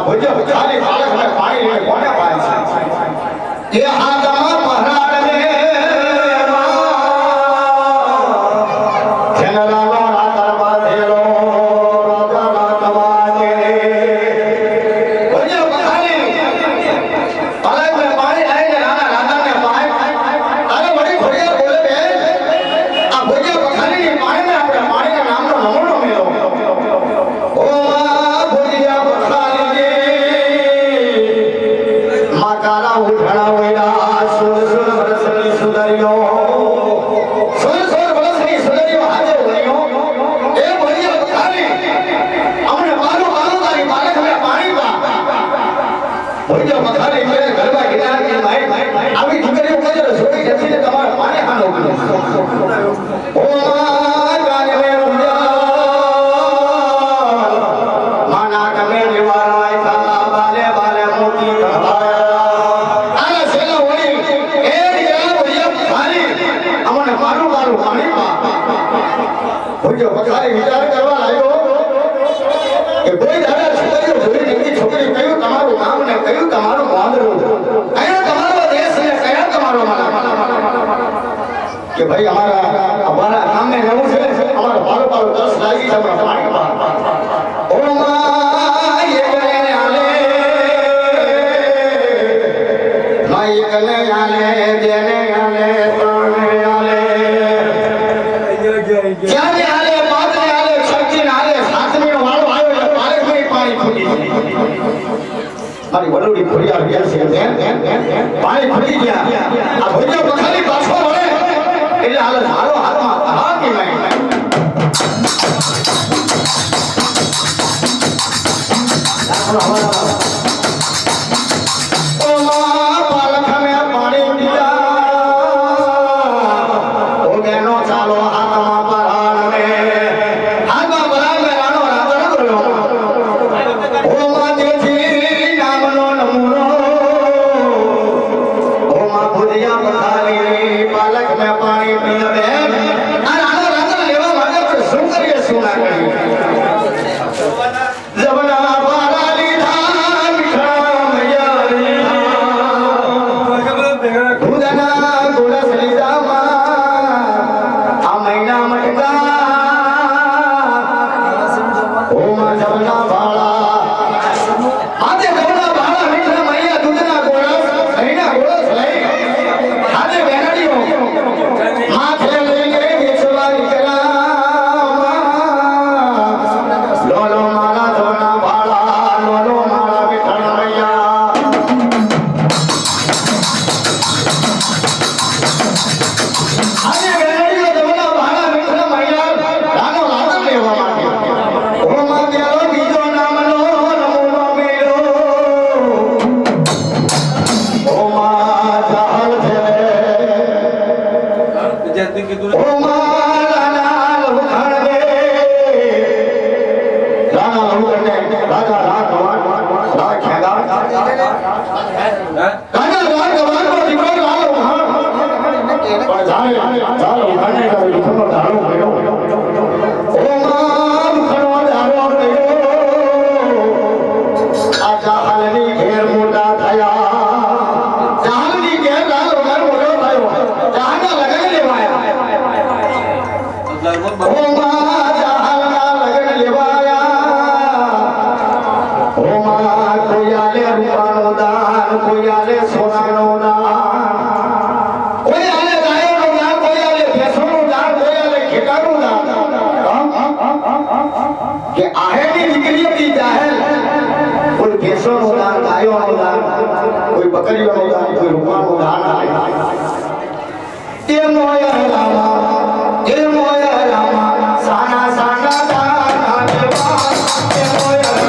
ભોજો ખાલી બાળકને પાણી લઈને કોને પાય છે એ હાથમાં પહરાડને જનરાનો રાતર બાંધેલો રાજાના કવાજે ભોજો ખાલી બાળકને પાણી લઈને નાના રાજાને પાય તારે વળી ભોજો બોલે બે આ ભોજો ખાલી પાણીને આપણે પાણીના નામનો નમૂનો મેળવો ઓ ઉઠણા વૈરા સુર સુર વરસની સુદરિયો સુર સુર વરસની સુદરિયો હાજે વરિયો એ ભોળિયા બખારી અમને મારું મારું તારી બાળક મે પાણી પા ભોળિયા બખારી મેરે ઘરમાં કિનારે કે ભાઈ આવી દીકરીઓ કજર છોડી જતી ને તમારે પાણી હાનો કર્યો ઓ ગાને મે રૂજા માના ગમે નિવારાય થા બાલે બાલે મોતી કહાયા ભોજો બખારી વિચાર કરવા લાગ્યો કે કોઈ દાદા છોકરીઓ જોઈ નવી છોકરી કયું તમારું નામ ને કયું તમારું મોંદરું કયો તમારો દેશ ને કયા તમારો કે ભાઈ અમારા ગામ ને રહેવું છે અમારો પારો પારો 10 લાગી છે આપણે પાણી પા ઓ માં એકને આલે માં એકને આલે દેને આલે તને આલે ક્યાં આલે પાંચ ને આલે સચી ને આલે સાતમી નો વાળો આવ્યો એટલે પારેખમાં પાણી ફૂટી મારી વડોડી ફોડિયા ગયા છે પાણી ફૂટી ગયા આ ભોજો બખારી પાછો વળે એટલે હાલ હારો હાથમાં હા કે નહીં ઓ માં પાલખ મે પાણી પીયા ઓ બેનો ચાલો હાથમાં પરાણ મે હાથમાં પરાણ મે રાણો રાતર કર્યો ઓ માં દેજી નામનો નમૂનો ઓ માં ભુજિયા બખારી પાલખ મે પાણી પીવે આ રાણો રાતર લેવા માટે પણ શું કરીએ શું ના કરીએ જબના પારા લીધા મીઠા મૈયારી ભુજના ગોળસ લીધા માં આ મહિના મટકા ઓ માં જબના ભાળા આજે જબના ભાળા મીઠા મૈયા દૂધના ગોળસ મહિના ગોળસ લઈ આજે બેનડીઓ માથે લઈને વેચવા નીકળ્યા લોલો મારા જબના ભાળા લોલો મારા મીઠા મૈયા આજે બેનડીઓ જબના ભાળા મીઠા મૈયા રાનો રાતર લેવા માટે ઓ માં તેરો બીજો નામનો નમૂનો મેળો ઓ માં ચાલ છે ઓ માં રાના લખણ દે રાના લખણ દે રાજા રાઘવાન રાખ્યા રાજા રાઘવાન નો દીકરો રાનો પણ ચાલો ઉખાડને કરી લખણનો ધારો કર્યો ઓ માં લખણનો ધારો કર્યો આ જાહલની ઘેર મોટા થયા જાહલની ઘેર લાલો ઘર મોટો થયો જાહલના લગન લેવાયા ઓ માં જાહલના લગન લેવાયા ઓ માં કોઈ આલે રૂપાનો દાન કોઈ આલે સોનાનો દાન કોઈ આલે ગાયોનો દાન કોઈ આલે ભેંસોનું દાન કોઈ આલે ખેટાનું દાન કે આહેની દીકરીઓ કી જાહેલ કોઈ ભેંસોનું દાન ગાયોનું દાન કોઈ બકરીઓનું દાન કોઈ રૂપાનું દાન એ મોયા રામા સાના સાના દાના દેવા એ મોયા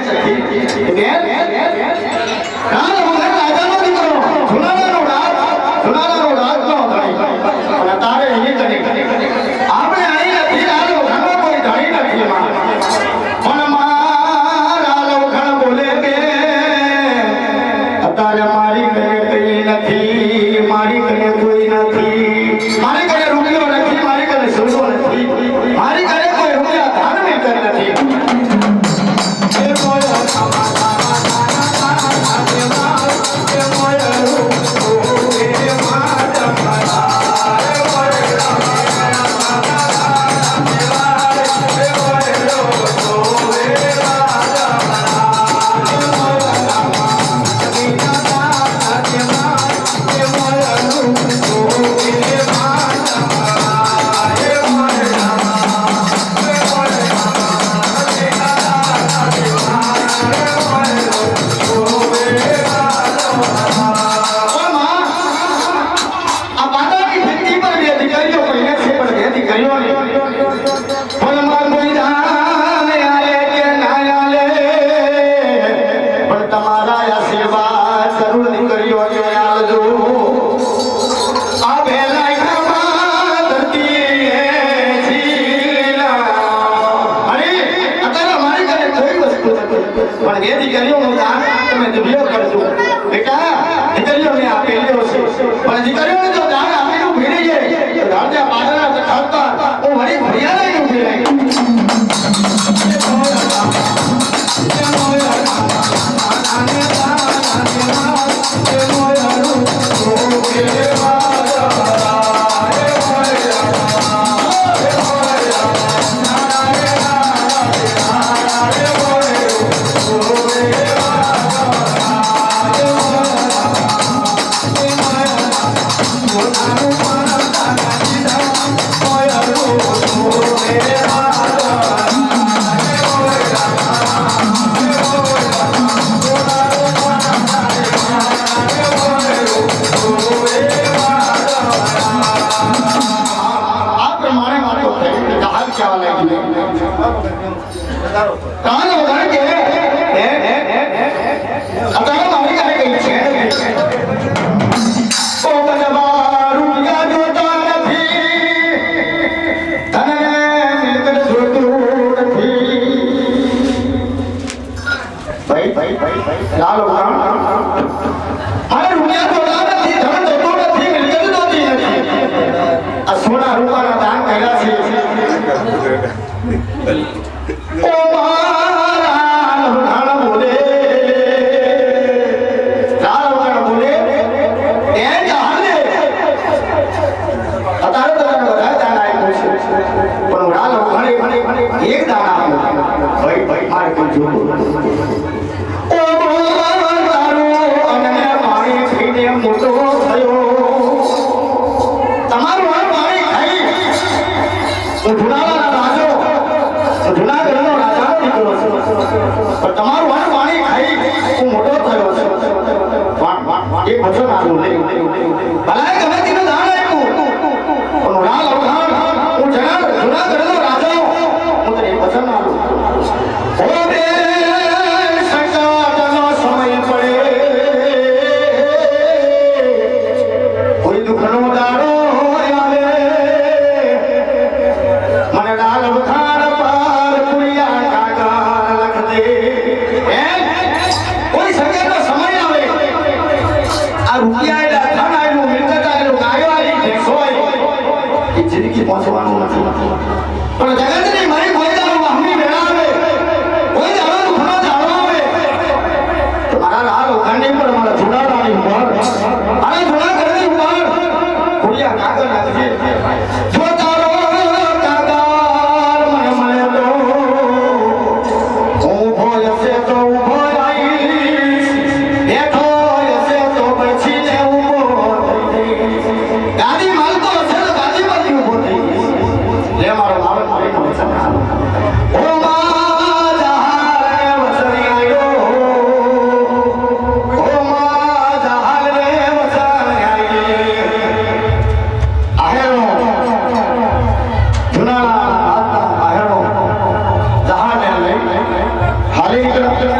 છે નથી બેન રાજ વગર રાજાનો દીકરો જુનાડાનો રાજ નો ધણી અને તારે અહીં કરી આપણે અહીં નથી રાજ વગરનો કોઈ ધણી નથી પણ મારા લવઘણ બોલે બે અત્યારે મારી ઘરે કઈ નથી મારી ઘરે કોઈ નથી મારી ઘરે રૂપિયો નથી મારી ઘરે સોનો નથી મારી ઘરે કોઈ રૂપિયા ધાર્મિક નથી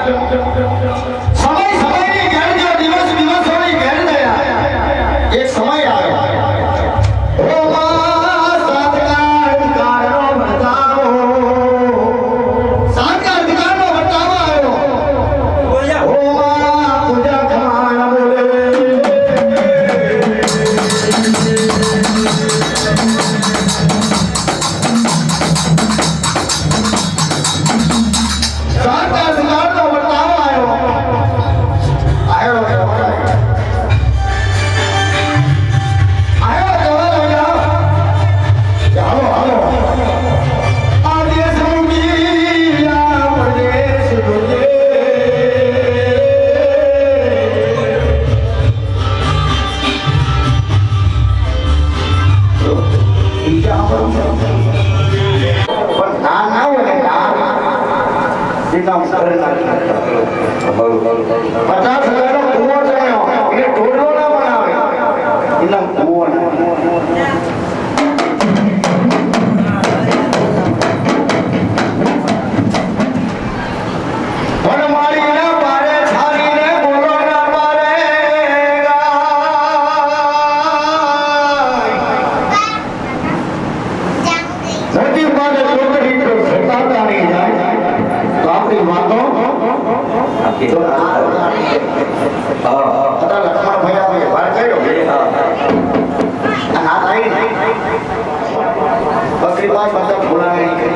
સમય સમયની ઘેર જો દિવસ દિવસોની ઘેર ગયા એક સમય આવ્યો ઓ માં સાતકાળ કાળનો વર્તાવો સાતકાળ કાળનો વર્તાવો આવ્યો ઓ માં પૂજા ખમાણ બોલે સાતકાળ કાળનો વર્તાવો આવ્યો પચાસ હજારનો કુવો ચડ્યો એટલે ઢોરનો ના બનાવે એના કુવો બકરી પાંચ બધા ભોળા